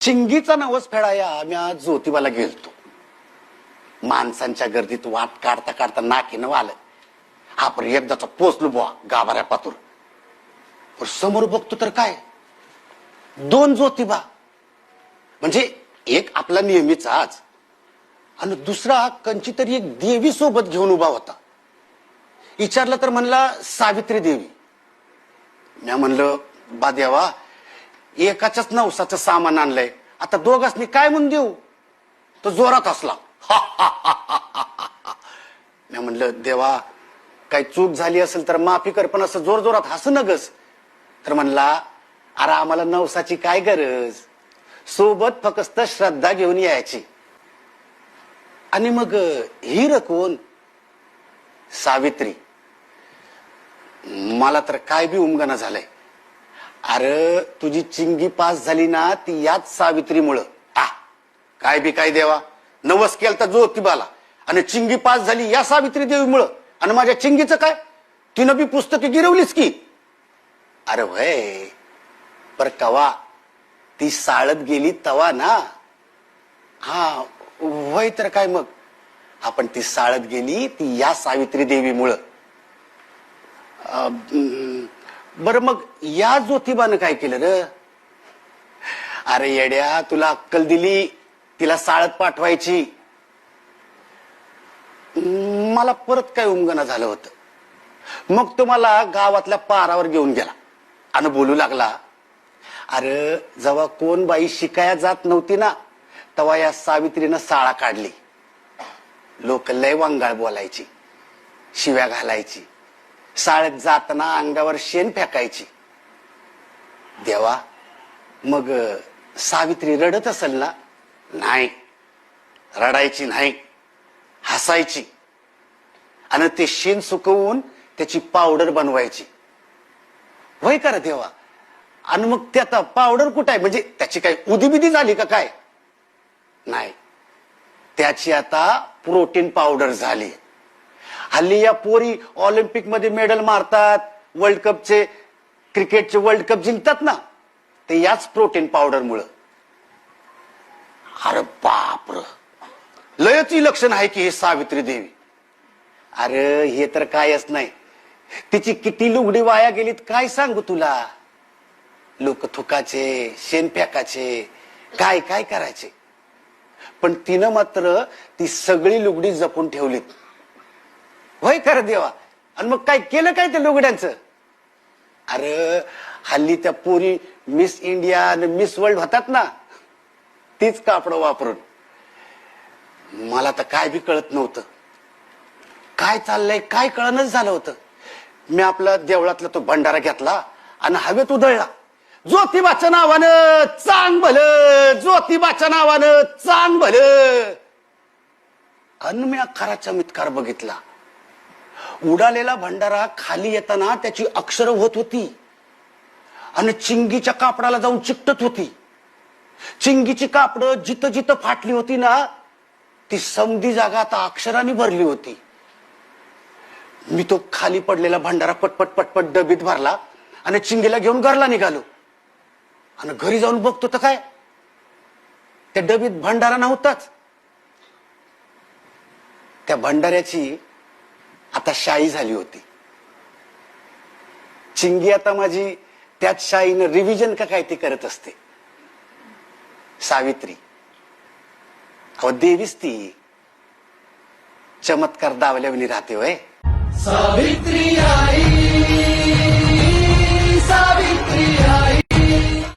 चिंगीचा नवस फेडाया आम्ही आज ज्योतिबाला गेलतो. माणसांच्या गर्दीत वाट काढता काढता नाकीनं आलं. आपण एकदाचा पोचलो बुवा गाभाऱ्या पातूर. समोर बघतो तर काय, दोन ज्योतिबा. म्हणजे एक आपला नेहमीचाच आणि दुसरा कंची तरी एक देवी सोबत घेऊन उभा होता. विचारलं तर म्हणला सावित्री देवी. मी म्हणलं बा देवा, एकाच्याच नवसाचं सामान आणलंय, आता दोघांनी काय म्हणून देऊ. तो जोरात हसला. मी म्हणलं देवा, काही चूक झाली असेल तर माफी कर, पण असं जोर जोरात हसू नगस. तर म्हणला अरे आम्हाला नवसाची काय गरज, सोबत फक्त श्रद्धा घेऊन यायची. आणि मग ही कोण? सावित्री. मला तर काय बी उमगना झालंय. अरे तुझी चिंगी पास झाली ना ती याच सावित्रीमुळं. काय बी काय देवा, नवस केलं तर ज्योतिबाला आणि चिंगी पास झाली या सावित्री देवीमुळं. आणि माझ्या चिंगीचं काय, तिनं बी पुस्तके गिरवलीच की. अरे वय पर कवा ती साळत गेली तवा ना. हा वय तर काय, मग आपण ती साळत गेली ती या सावित्री देवीमुळं. बरं मग या ज्योतिबानं काय केलं र? अरे येड्या, तुला अक्कल दिली तिला साळत पाठवायची. मला परत काय उमगना झालं होतं. मग तो मला गावातल्या पारावर घेऊन गेला आणि बोलू लागला, अरे जेव्हा कोण बाई शिकाया जात नव्हती ना तेव्हा या सावित्रीनं साळा काढली. लोक लय वांगाळ बोलायची, शिव्या घालायची, शाळेत जाताना अंगावर शेण फेकायची. देवा, मग सावित्री रडत असेल ना? नाही, रडायची नाही, हसायची. आणि ते शेण सुकवून त्याची पावडर बनवायची. वय कर देवा. आणि मग ते आता पावडर कुठं आहे, म्हणजे त्याची काय उदीबिदी झाली का काय? नाही, त्याची आता प्रोटीन पावडर झाली. हल्ली या पोरी ऑलिम्पिक मध्ये मेडल मारतात, वर्ल्ड कपचे, क्रिकेटचे वर्ल्ड कप जिंकतात ना, ते याच प्रोटीन पावडर मुळे. अरे बापर, लयच लक्षण आहे की हे सावित्री देवी. अरे हे तर कायच नाही, तिची किती लुगडी वाया गेलीत काय सांगू तुला. लोक थुकाचे, शेण फेकाचे, काय काय करायचे, पण तिनं मात्र ती सगळी लुगडी जपून ठेवलीत. होय कर देवा. आणि मग काय केलं काय त्या लुगड्यांचं? अरे हल्ली त्या पोरी मिस इंडिया आणि मिस वर्ल्ड होतात ना, तीच कापड वापरून. मला तर काय बी कळत नव्हतं, काय चाललंय काय कळणच झालं होतं. मी आपला देवळातला तो भंडारा घेतला आणि हवेत उधळला. ज्योतिबाच्या नावानं चांग भलं, ज्योतिबाच्या नावानं चांग भलं. अन मी खरा चमत्कार बघितला. उडालेला भंडारा खाली येताना त्याची अक्षरं होत होती आणि चिंगीच्या कापडाला जाऊन चिकटत होती. चिंगीची कापडं जिथं जिथं फाटली होती ना, ती समधी जागा आता अक्षरांनी भरली होती. मी तो खाली पडलेला भंडारा पटपट पटपट डबीत भरला आणि चिंगीला घेऊन घरला निघालो. आणि घरी जाऊन बघतो तर काय, त्या डबीत भंडारा नव्हताच. त्या भंडाऱ्याची आता शाई झाली होती. चिंगी आता माझी त्याच शाईनं रिव्हिजन का काय ती करत असते. सावित्री अहो देवीच ती, चमत्कार दावल्यावनी राहते. वय सावित्री आई